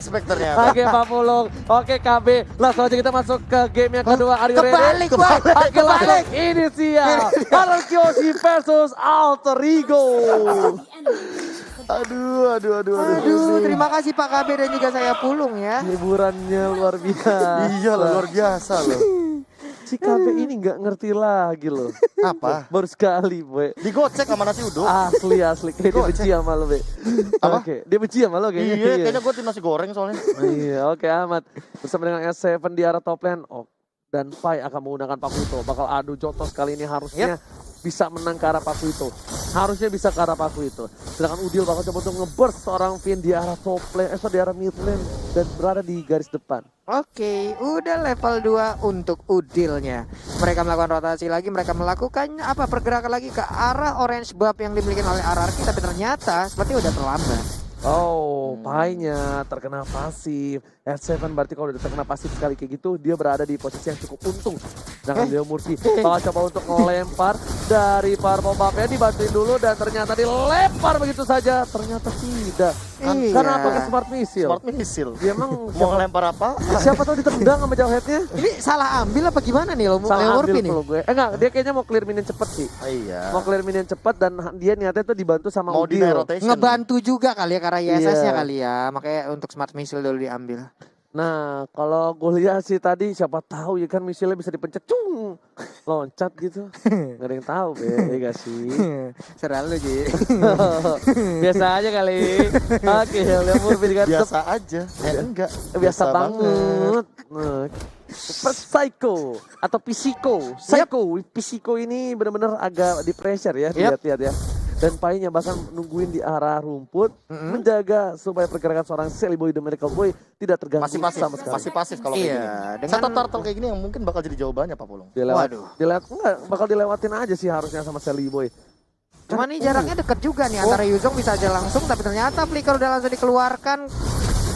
Spekternya. Oke Pak Pulung, oke KB, langsung aja kita masuk ke game yang kedua. Are you ready? Kebalik, Boy. Oke langsung Kebalik. inisial Haruki versus Alter Ego. Aduh, terima kasih Pak KB dan juga saya Pulung ya. Hiburannya luar biasa. Iya loh, luar biasa loh. Si KB ini nggak ngerti lagi loh. Apa? Baru sekali, Boy. Digocek sama nasi uduk. Asli. Kayak dia benci sama lo, Be. Apa? Oke, dia benci sama lo kayaknya. Iya, kayaknya gue tim nasi goreng soalnya. Iya, oke Ahmad. Bersama dengan S7 di arah top lane. Oh, dan Pai akan menggunakan Pakuito. Bakal adu jotos kali ini harusnya bisa menang ke arah Pakuito. Harusnya bisa ke arah Pakuito. Sedangkan Udil bakal coba untuk nge-burst seorang Finn di arah top lane, di arah mid lane. Dan berada di garis depan. Oke, udah level 2 untuk Udilnya. Mereka melakukan rotasi lagi, mereka melakukan pergerakan lagi ke arah orange buff yang dimiliki oleh RRQ. Tapi ternyata seperti udah terlambat. Oh, Pai-nya terkena pasif. S7 berarti kalau udah terkena pasif sekali kayak gitu, dia berada di posisi yang cukup untung. Sedangkan Leo Murphy bakal coba untuk ngelempar dari Purple Buff-nya, dibantuin dulu dan ternyata dilempar begitu saja. Ternyata tidak. Karena pakai smart missile. Smart missile. Dia emang Mau ngelempar apa? siapa tahu ditendang sama jauh headnya. Ini salah ambil apa gimana nih Leo Salah ambil Murphy nih? kalau gue. Enggak, dia kayaknya mau clear minion cepet sih. Iya. Mau clear minion cepet dan dia niatnya tuh dibantu sama Mau di Udil. rotation. Ngebantu juga kali ya karena ISS-nya Iya. kali ya. Makanya untuk smart missile dulu diambil. Nah, kalau gue lihat sih tadi siapa tahu ya kan misilnya bisa dipencet cung loncat gitu. Gak ada yang tahu, Be, ya gak sih? Selalu Ji. Biasa aja kali. Oke, Leo Murphy dikasih Biasa aja. Enggak. biasa banget. Nah, Psycho atau Psycho ini benar-benar agak di pressure ya, lihat-lihat ya. Dan Pai-nya bahkan nungguin di arah rumput, menjaga supaya pergerakan seorang Sally Boy The Miracle Boy tidak terganggu Masih pasif, sama sekali. masih pasif kalau kayak gini. Dengan Satu turtle kayak gini yang mungkin bakal jadi jawabannya Pak Pulung. Bakal dilewatin aja sih harusnya sama Sally Boy. Cuma nih jaraknya deket juga nih antara Yuzong bisa aja langsung, tapi ternyata flicker udah langsung dikeluarkan.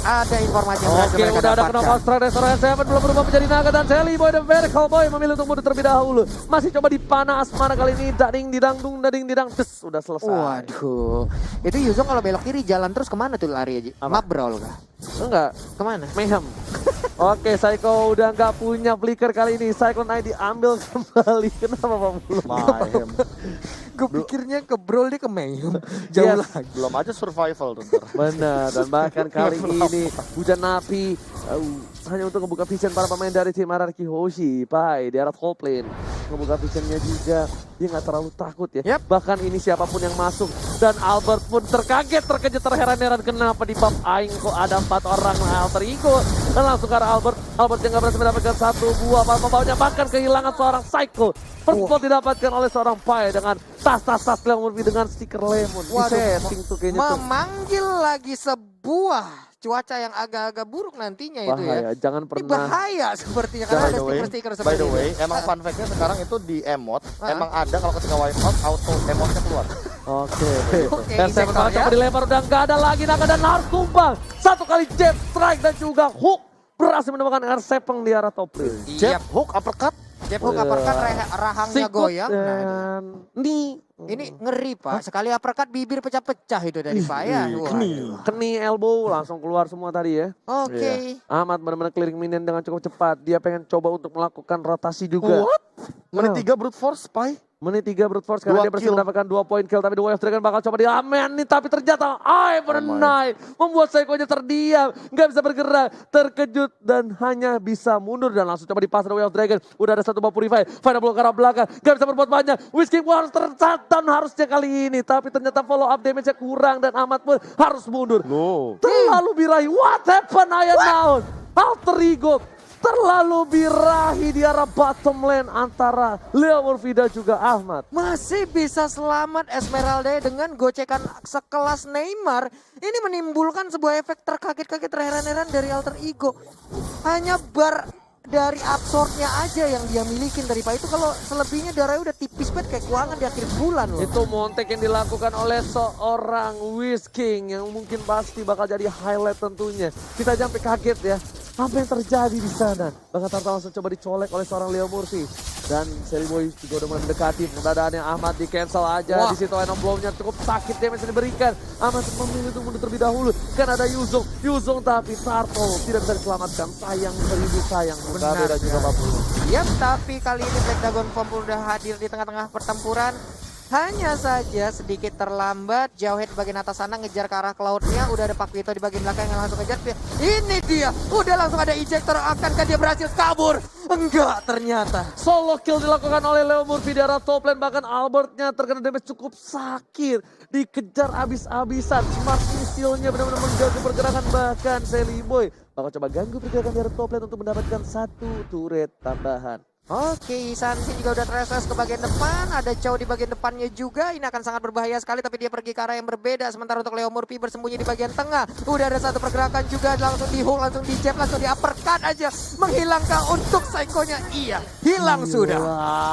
Ada informasi yang berhasil Oke, mereka udah ada dapatkan. kenapa strike restoran 7 belum berubah menjadi naga dan Sally Boy dan Miracle Boy memilih untuk mundur terlebih dahulu. Masih coba dipanas mana kali ini, dading didang, des, udah selesai. Waduh, itu Yuzong kalau belok kiri jalan terus kemana tuh lari aja? Map brawl kah? Enggak, Kemana? mayhem. Oke, Psycho udah nggak punya flicker kali ini. Cyclone Eye diambil kembali. Kenapa Pak Bulu? Mayhem. Gue pikirnya ke brawl dia ke mayhem. Jauh lagi. Belum aja survival tuh. Benar, dan bahkan kali ini hujan napi hanya untuk membuka vision para pemain dari tim RRQ Hoshi, Pai di arah top lane. Membuka visionnya juga, dia nggak terlalu takut ya. Bahkan ini siapapun yang masuk dan Albert pun terkejut, terheran-heran kenapa di bab Aing kok ada 4 orang Alter Ego. Dan langsung ke arah Albert yang nggak berhasil mendapatkan satu buah pembawanya, bahkan kehilangan seorang Psycho. First blood didapatkan oleh seorang Pai dengan tas Lemon dengan stiker lemon. Setting tuh kayaknya tuh. Memanggil lagi sebuah cuaca yang agak-agak buruk nantinya itu ya. Jangan Ini pernah. bahaya sepertinya karena ada stiker-stiker By seperti the way, itu. emang fun fact-nya sekarang itu di emote, emang ada kalau ketika wipe out, auto emote-nya keluar. Oke. Oke, Dan saya sektor ya. coba dilempar udah nggak ada lagi naga dan harus tumbang. Satu kali jab strike dan juga hook berhasil menemukan R7 di arah top lane. Jab, hook, uppercut. Jab hook uppercut rahangnya Sikut goyang. Nah, dan ini ngeri Pak. Sekali uppercut bibir pecah-pecah itu dari Pak ya. keni elbow langsung keluar semua tadi ya. Oke. Ahmad benar-benar clearing minion dengan cukup cepat. Dia pengen coba untuk melakukan rotasi juga. What? Menit 3 brute force, Pai. Menit 3 brute force karena dia berhasil mendapatkan 2 poin kill. Tapi The Way of Dragon bakal coba diamen nih. Tapi ternyata Night membuat Psycho-nya terdiam. Nggak bisa bergerak. Terkejut dan hanya bisa mundur. Dan langsung coba dipasang The Way of Dragon. Udah ada satu buah purify. Final blow ke arah belakang. Nggak bisa berbuat banyak. Whiskey harus tercatat harusnya kali ini. Tapi ternyata follow up damage-nya kurang. Dan Ahmad pun harus mundur. Terlalu birahi. What happened Iron Mound? Alter Ego terlalu birahi di arah bottom lane antara Leo Murphy dan juga Ahmad. Masih bisa selamat Esmeralda dengan gocekan sekelas Neymar. Ini menimbulkan sebuah efek terkaget-kaget terheran-heran dari Alter Ego. Hanya bar dari absorbnya aja yang dia milikin dari Pak itu. Kalau selebihnya darahnya udah tipis banget kayak keuangan di akhir bulan loh. Itu montek yang dilakukan oleh seorang Whisking yang mungkin pasti bakal jadi highlight tentunya. Kita sampai kaget ya. Apa yang terjadi di sana? Bahkan Tarta langsung coba dicolek oleh seorang Leo Murphy. Dan Selly Boy juga udah mendekati keberadaannya. Ahmad di cancel aja. Wah. Di situ Venom Blow-nya cukup sakit damage yang diberikan. Ahmad memilih untuk mundur terlebih dahulu. Kan ada Yuzong. Yuzong tapi Turtle tidak bisa diselamatkan. Sayang, seribu sayang. Mugabe dan juga Babulu. Yap, tapi kali ini Black Dragon Form udah hadir di tengah-tengah pertempuran. Hanya saja sedikit terlambat, Jauhead di bagian atas sana ngejar ke arah Cloud-nya. Udah ada Pak Vito di bagian belakang yang langsung ngejar. Ini dia, udah langsung ada ejector. Akankah dia berhasil kabur? Enggak ternyata. Solo kill dilakukan oleh Leo Murphy di arah top lane. Bahkan Albertnya terkena damage cukup sakit. Dikejar abis-abisan. Smart Missile-nya benar-benar mengganggu pergerakan. Bahkan Selly Boy bakal coba ganggu pergerakan di arah top lane untuk mendapatkan satu turret tambahan. Oke, Sansin juga udah terses ke bagian depan. Ada Chow di bagian depannya juga. Ini akan sangat berbahaya sekali, tapi dia pergi ke arah yang berbeda. Sementara untuk Leo Murphy bersembunyi di bagian tengah. Udah ada satu pergerakan juga, langsung di hook, langsung di jab, langsung di uppercut aja. Menghilangkan untuk Psycho-nya. Iya, hilang sudah.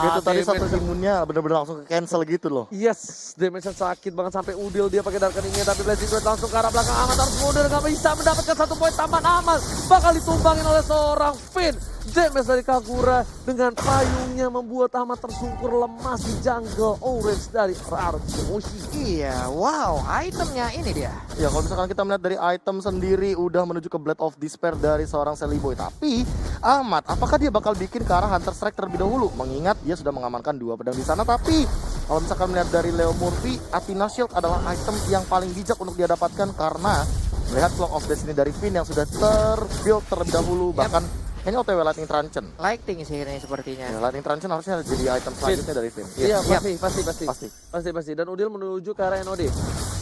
Itu tadi satu imunnya bener-bener langsung ke cancel gitu loh. Yes, damage-nya sakit banget sampai udil dia pakai dark keningnya. Tapi Blazing Blade langsung ke arah belakang. Ahmad harus mundur, gak bisa mendapatkan satu poin tambahan. Ahmad bakal ditumbangin oleh seorang Finn. Damage dari Kagura dengan payungnya membuat Ahmad tersungkur lemas di jungle orange dari Arkeoshi. Iya, wow, itemnya ini dia. Ya kalau misalkan kita melihat dari item sendiri udah menuju ke Blade of Despair dari seorang Selly Boy. Tapi Ahmad, apakah dia bakal bikin ke arah Hunter Strike terlebih dahulu? Mengingat dia sudah mengamankan 2 pedang di sana. Tapi kalau misalkan melihat dari Leo Murphy, Athena Shield adalah item yang paling bijak untuk dia dapatkan. Karena melihat Clock of Destiny dari Finn yang sudah terbuild terlebih dahulu. Bahkan ini OTW Lightning Truncheon. Lighting sih ini sepertinya. Ya, Lightning Truncheon harusnya jadi item selanjutnya dari Finn. Iya, Pasti. pasti. Dan Udil menuju ke arah NOD.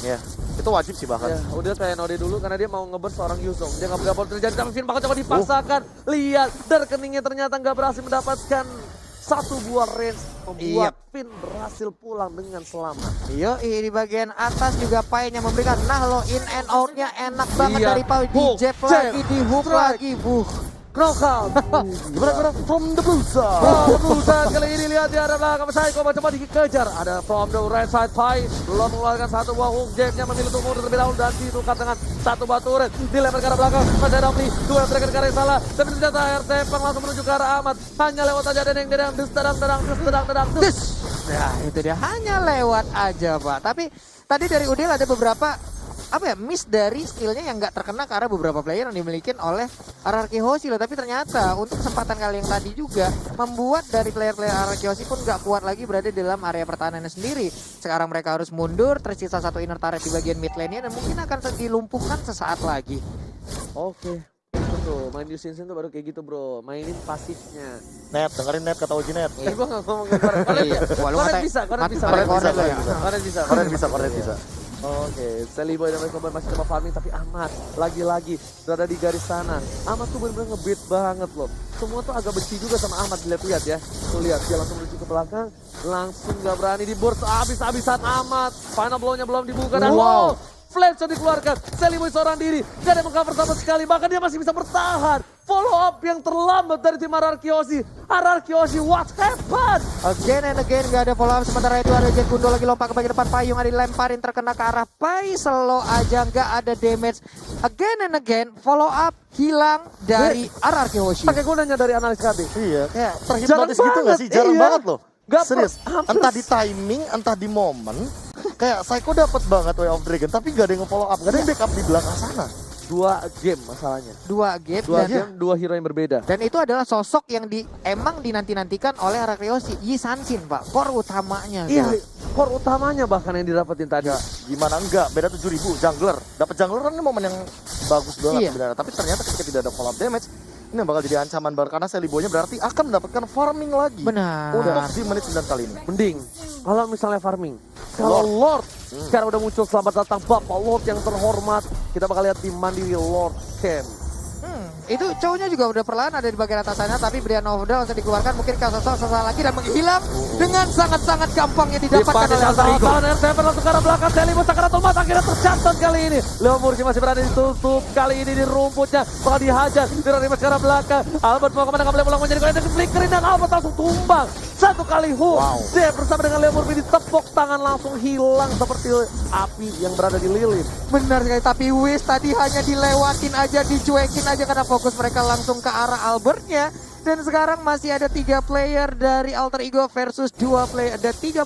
Ya, itu wajib sih bahkan. Ya, Udil ke NOD dulu karena dia mau ngeburst seorang Yuzong. Dia nggak boleh terjadi, tapi Finn bakal coba dipaksakan. Lihat, dark keningnya ternyata nggak berhasil mendapatkan satu buah range. Membuat Finn berhasil pulang dengan selamat. Di bagian atas juga Pai yang memberikan. Nah lo in and out-nya enak banget dari Pai. Di jab lagi, di hook lagi. Knockout. Gimana from the blue side. From the blue side kali ini lihat di arah belakang Psycho coba dikejar. Ada from the right side Pai. Belum mengeluarkan satu buah hook jabnya memilih untuk mundur terlebih dahulu dan ditukar dengan satu batu red. Dilempar ke arah belakang. Masih ada Omni. 2 mereka ke arah yang salah. Tapi ternyata RTP langsung menuju ke arah Ahmad. Hanya lewat aja dedeng. Des. Nah itu dia, hanya lewat aja Pak. Tapi tadi dari Udil ada beberapa miss dari skillnya yang nggak terkena karena beberapa player yang dimiliki oleh RRQ Hoshi loh. Tapi ternyata untuk kesempatan kali yang tadi juga membuat dari player-player RRQ Hoshi pun nggak kuat lagi berada di dalam area pertahanannya sendiri. Sekarang mereka harus mundur, tersisa satu inner turret di bagian mid lane-nya dan mungkin akan dilumpuhkan sesaat lagi. Oke. Tuh, main di Sinsen tuh baru kayak gitu bro, mainin pasifnya. Net, dengerin Net kata Uji Net. Gue gak ngomongin Koret bisa. Oke, Selly Boy dan Black masih coba farming tapi Ahmad lagi-lagi berada di garis sana. Ahmad tuh bener-bener nge-beat banget loh. Semua tuh agak benci juga sama Ahmad, dilihat ya. Tuh lihat dia langsung menuju ke belakang, langsung gak berani di burst habis-habisan Ahmad. Final blow-nya belum dibuka dan wow. Flash dikeluarkan, Selly Boy seorang diri, gak ada yang mengcover sama sekali, bahkan dia masih bisa bertahan. Follow up yang terlambat dari tim RRQ Hoshi. RRQ Hoshi, what happened? Again and again gak ada follow up, sementara itu ada Jet Gundo lagi lompat ke bagian depan. Payung ada dilemparin terkena ke arah Pai, slow aja gak ada damage. Again and again follow up hilang dari RRQ Hoshi. Pakai gunanya dari analis KB. Iya, kayak terhipnotis gitu gak sih? Jarang banget loh. Gak serius, entah di timing, entah di momen. Kayak Psycho dapat banget Way of Dragon, tapi gak ada yang nge-follow up, gak ada yang backup di belakang sana. 2 game masalahnya. 2 game, 2 hero yang berbeda. Dan itu adalah sosok yang emang dinanti-nantikan oleh RRQ Hoshi. Yi Sansin Pak, core utamanya. Iya, core utamanya bahkan yang didapetin tadi. Gimana enggak, beda 7.000 jungler. Dapat jungler kan ini momen yang bagus banget sebenarnya. Tapi ternyata ketika tidak ada follow up damage, ini yang bakal jadi ancaman baru karena Selly Boy-nya berarti akan mendapatkan farming lagi. Benar. Untuk di menit 9 kali ini. Mending kalau misalnya farming. Kalau Lord sekarang udah muncul, selamat datang Bapak Lord yang terhormat. Kita bakal lihat di Mandiri Lord Camp. Itu cowoknya juga udah perlahan ada di bagian atas sana, tapi Brian Novda langsung dikeluarkan, mungkin kasus sesaat lagi dan menghilang dengan sangat-sangat gampangnya didapatkan oleh Alter Ego. RTP langsung ke arah belakang, Selly Boy sakaratul tomat akhirnya tercatat kali ini. Leo Murphy masih berada ditutup kali ini di rumputnya, bakal dihajar dari ke arah belakang. Albert mau kemana, nggak boleh pulang menjadi koleksi flickerin dan Albert langsung tumbang. Satu kali hook, dia bersama dengan Leo Murphy ditepok tangan langsung hilang seperti api yang berada di lilin. Benar sekali, tapi Wiz tadi hanya dilewatin aja, dicuekin aja karena fokus mereka langsung ke arah Albertnya. Dan sekarang masih ada 3 player dari Alter Ego versus 3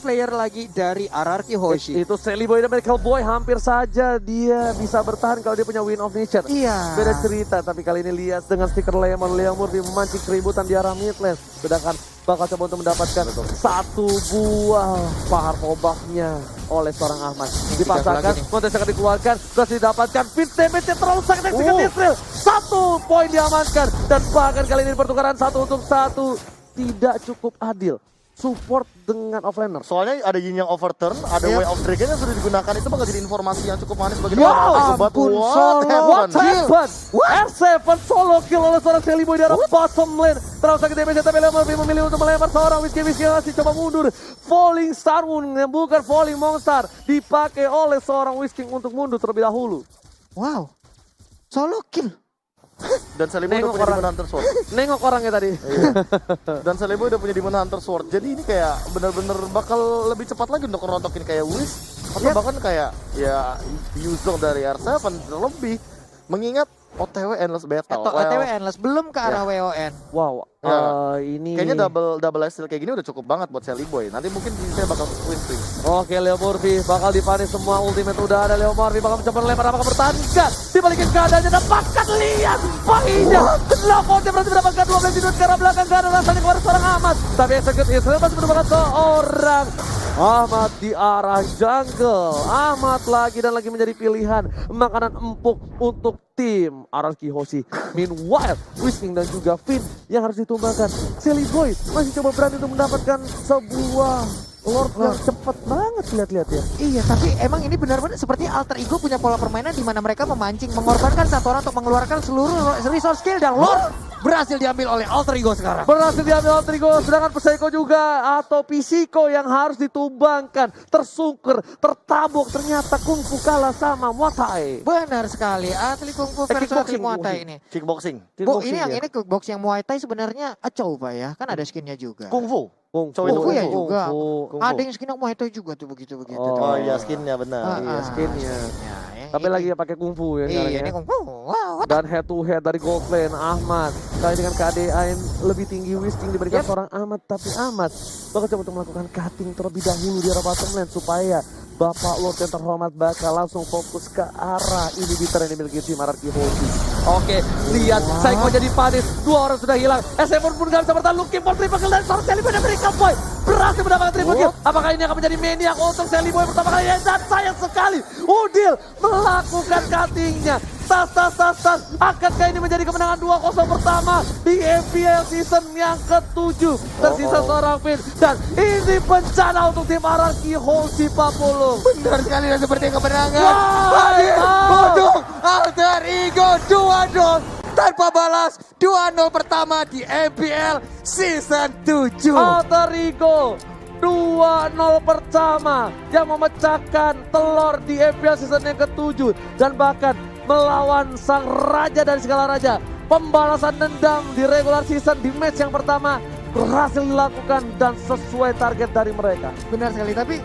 player lagi dari RRQ Hoshi. Itu Sally Boy dan Medical Boy hampir saja dia bisa bertahan kalau dia punya Win of Nature. Iya. Beda cerita, tapi kali ini lihat dengan stiker Lemon, Leo Murphy memancing keributan di arah mid lane. Sedangkan bakal coba untuk mendapatkan satu buah pahar tombaknya oleh seorang Ahmad. Dipaksakan, Montes akan dikeluarkan, berhasil didapatkan, pin damage-nya terlalu sangat ekstrim Israel. 1 poin diamankan, dan bahkan kali ini pertukaran 1 untuk 1 tidak cukup adil. Support dengan offlaner. Soalnya ada Yin yang overturn, ada Way of Dragon yang sudah digunakan, itu bakal jadi informasi yang cukup manis bagi Wow, But ampun, what Solo. What happened? happened? R7 solo kill oleh seorang Sally Boy di arah bottom lane. Terus sakit damage tapi Leo Murphy memilih untuk melempar seorang Whiskey masih coba mundur. Falling Star Moon, bukan Falling Monster, dipakai oleh seorang Whiskey untuk mundur terlebih dahulu. Wow. Solo kill. Dan Selibo udah Nengok punya orang. Demon Hunter Sword. Nengok orangnya tadi. Dan Selibo udah punya Demon Hunter Sword. Jadi ini kayak bener-bener bakal lebih cepat lagi untuk ngerontokin kayak Wiz. Atau bahkan kayak ya Yuzong dari R7 lebih. Mengingat OTW Endless Battle. Atau OTW Endless belum ke arah WON. Wow, Ya. ini Kayaknya double hasil kayak gini udah cukup banget buat Sally Boy. Nanti mungkin saya bakal win streak. Oke, Leo Murphy bakal dipanis semua, ultimate udah ada. Leo Murphy bakal mencoba melempar, apakah bertahan? Enggak, dibalikin keadaannya, dapatkan lihat paginya. Lockdown berarti mendapatkan 12 minut ke arah belakang, gak ada rasanya keluar seorang Ahmad. Tapi execute Israel masih menemukan seorang Ahmad di arah jungle. Ahmad lagi dan lagi menjadi pilihan makanan empuk untuk tim RRQ Hoshi. Meanwhile, Wishing dan juga Finn yang harus ditumbangkan. Sally Boy masih coba berani untuk mendapatkan sebuah Lord yang cepat banget lihat-lihat ya. Iya, tapi emang ini benar-benar seperti Alter Ego punya pola permainan di mana mereka memancing, mengorbankan satu orang untuk mengeluarkan seluruh resource skill, dan Lord berhasil diambil oleh Alter Ego sekarang. Berhasil diambil Alter Ego, sedangkan Psycho juga atau Psycho yang harus ditumbangkan, tersungker, tertabuk, ternyata Kung Fu kalah sama Muay Thai. Benar sekali, asli Kung Fu versus asli Muay Thai ini. Kickboxing. Bu, ini yang ini kickbox yang Muay Thai sebenarnya acau Pak ya, kan ada skinnya juga. Kung Fu. Kung Fu Kung Fu ya Kung Fu. juga. Kung Fu. Ada yang skinnya Muay Thai juga tuh begitu-begitu. Oh iya skinnya benar. Iya, skinnya. Tapi lagi ya pakai Kung Fu ya sekarang Iya, ya. ini Kung Fu. Wow. Dan head to head dari Gold Lane Ahmad. Kali dengan KDA lebih tinggi Whisking diberikan seorang Ahmad. Tapi Ahmad bakal coba untuk melakukan cutting terlebih dahulu di arah bottom lane. Supaya Bapak Lord yang terhormat bakal langsung fokus ke arah inhibitor yang dimiliki tim RRQ Hoshi. Oke, lihat Psycho jadi panis. 2 orang sudah hilang. SM pun gak bisa bertahan. Looking for triple kill dari seorang Sally Boy dan Medical Boy. Berhasil mendapatkan triple kill. Apakah ini akan menjadi maniak untuk Sally Boy pertama kali? Dan sayang sekali Udil melakukan cuttingnya. Tas. Akankah ini menjadi kemenangan 2-0 pertama di MPL season yang ke-7? Tersisa seorang Finn. Dan ini bencana untuk tim RRQ Hoshi Papulung. Benar sekali dan seperti kemenangan. Wah, Bodong Alter Ego 2-0 tanpa balas. 2-0 pertama di MPL season 7. Alter Ego 2-0 pertama yang memecahkan telur di MPL season yang ke-7 dan bahkan melawan sang raja dari segala raja. Pembalasan dendam di regular season di match yang pertama berhasil dilakukan dan sesuai target dari mereka. Benar sekali, tapi